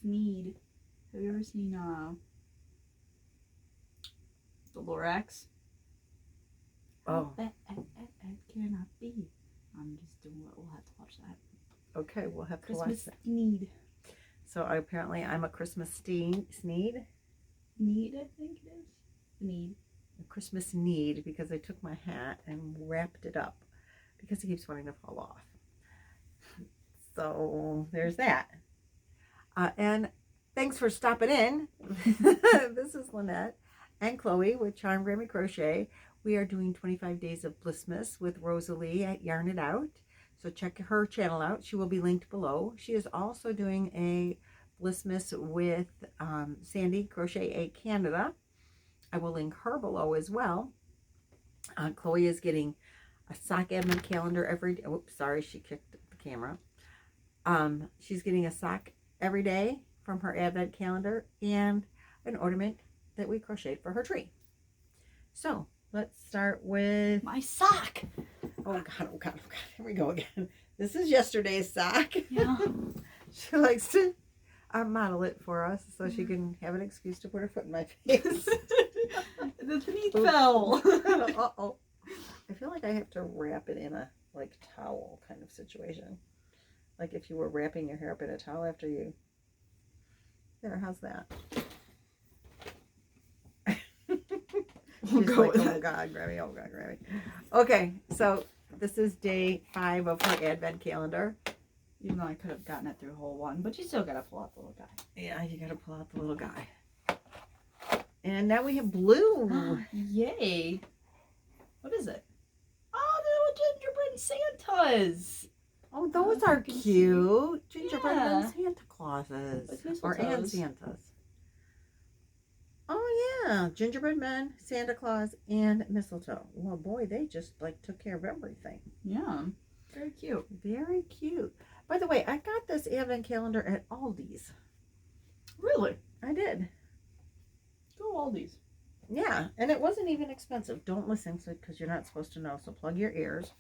Sneed. Have you ever seen the Lorax? Oh. That cannot be. I'm just doing what we'll have to watch that. Okay, we'll have to watch Christmas that. Sneed. So apparently I'm a Christmas Sneed. Need, I think it is. Need. A Christmas need, because I took my hat and wrapped it up because it keeps wanting to fall off. So there's that. And thanks for stopping in. This is Lynette and Chloe with Charm Grammy Crochet. We are doing 25 days of Blissmas with Rosalie at Yarn It Out. So check her channel out. She will be linked below. She is also doing a Blissmas with Sandy Crochet 8 Canada. I will link her below as well. Chloe is getting a sock advent calendar every day. Oops, sorry, she kicked the camera. She's getting a sock every day from her advent calendar and an ornament that we crocheted for her tree. So let's start with my sock. Oh God, oh God, oh God. Here we go again. This is yesterday's sock. Yeah. She likes to model it for us so she can have an excuse to put her foot in my face. The teeth fell. Uh-oh. I feel like I have to wrap it in a like towel kind of situation. Like if you were wrapping your hair up in a towel after you. There, how's that? She's like, oh God, Grammy, oh God, Grammy. Okay, so this is day 5 of her advent calendar. Even though I could have gotten it through whole one, but you still gotta pull out the little guy. Yeah, you gotta pull out the little guy. And now we have blue. Yay. What is it? Oh, the little gingerbread Santas. Oh, those are cute. Gingerbread Yeah. and Santa Clauses. With Or and mistletoes. Santas. Oh yeah, gingerbread men, Santa Claus, and mistletoe. Well, boy, they just like took care of everything. Yeah, very cute. Very cute. By the way, I got this advent calendar at Aldi's. Really? I did. Go Aldi's. Yeah, and it wasn't even expensive. Don't listen because you're not supposed to know, so plug your ears.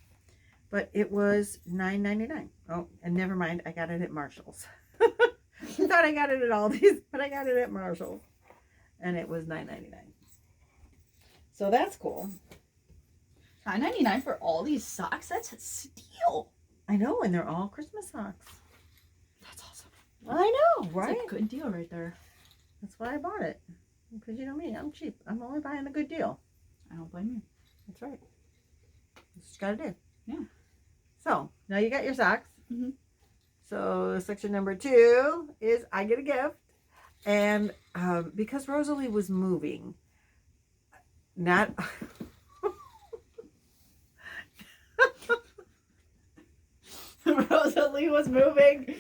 But it was $9.99. Oh, and never mind, I got it at Marshall's. I thought I got it at Aldi's, but I got it at Marshall's. And it was $9.99. So that's cool. $9.99 for all these socks? That's a steal. I know, and they're all Christmas socks. That's awesome. I know, right? That's a good deal right there. That's why I bought it. Because you know me, I'm cheap. I'm only buying a good deal. I don't blame you. That's right. That's what you gotta do. Yeah. So, now you got your socks. Mm-hmm. So, section number 2 is I get a gift. And because Rosalie was moving, not... Rosalie was moving.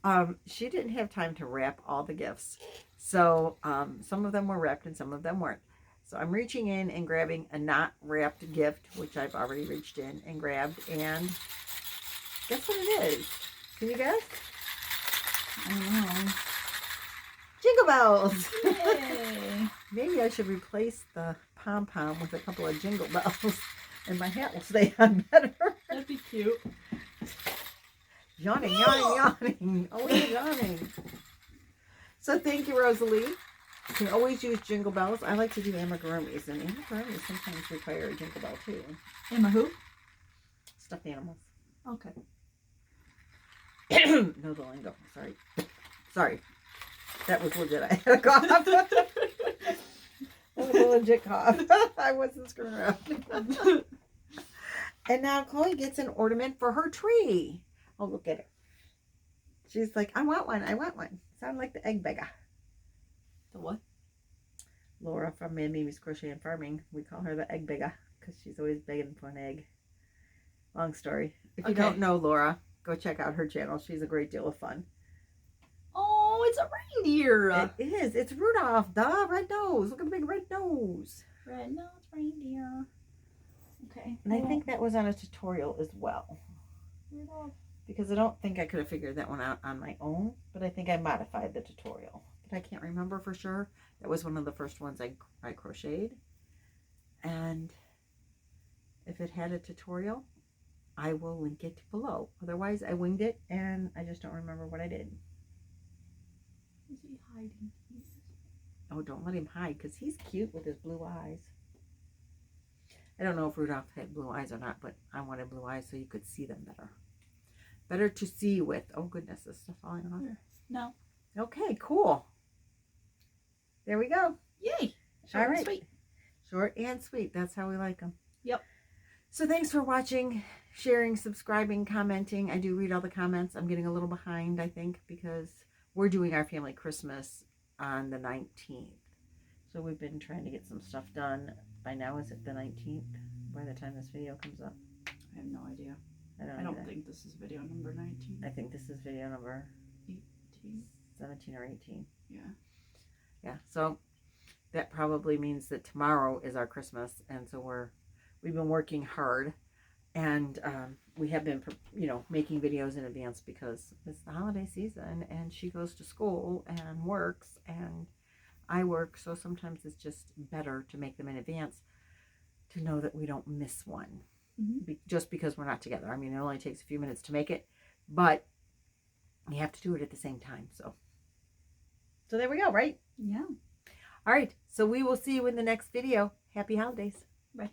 Yeah. She didn't have time to wrap all the gifts. So some of them were wrapped and some of them weren't. So I'm reaching in and grabbing a not wrapped gift, which I've already reached in and grabbed. And guess what it is? Can you guess? I don't know. Jingle bells! Yay! Maybe I should replace the pom-pom with a couple of jingle bells and my hat will stay on better. That'd be cute. Yawning, yawning, yawning. Always yawning. So thank you, Rosalie. You can always use jingle bells. I like to do amigurumis, and amigurumis sometimes require a jingle bell too. Emma who? Stuffed animals. Okay. No, the lingo. Sorry. Sorry. That was legit. I had a cough. That was a legit cough. I wasn't screwing around. And now Chloe gets an ornament for her tree. Oh, look at it. She's like, I want one. I want one. Sound like the egg beggar. The what? Laura from Mimi's Crochet and Farming. We call her the egg beggar because she's always begging for an egg. Long story. If you don't know Laura, go check out her channel. She's a great deal of fun. Oh, it's a reindeer. It is. It's Rudolph, the red nose. Look at the big red nose. Red nose reindeer. Okay. And I think that was on a tutorial as well. Rudolph. Because I don't think I could have figured that one out on my own. But I think I modified the tutorial. But I can't remember for sure. That was one of the first ones I crocheted. And if it had a tutorial, I will link it below. Otherwise, I winged it and I just don't remember what I did. Is he hiding? Oh, don't let him hide because he's cute with his blue eyes. I don't know if Rudolph had blue eyes or not, but I wanted blue eyes so you could see them better. Better to see with. Oh, goodness, this stuff falling off. No. Okay, cool. There we go. Yay. All right. Sweet. Short and sweet. That's how we like them. Yep. So thanks for watching, sharing, subscribing, commenting. I do read all the comments. I'm getting a little behind, I think, because we're doing our family Christmas on the 19th. So we've been trying to get some stuff done. By now, is it the 19th? By the time this video comes up? I have no idea. I don't think this is video number 19. I think this is video number 18. 17 or 18. Yeah. Yeah, so that probably means that tomorrow is our Christmas, and so we've been working hard, and we have been, making videos in advance because it's the holiday season, and she goes to school and works, and I work, so sometimes it's just better to make them in advance to know that we don't miss one, just because we're not together. I mean, it only takes a few minutes to make it, but we have to do it at the same time, so there we go, right? Yeah. All right, so we will see you in the next video. Happy holidays. Bye.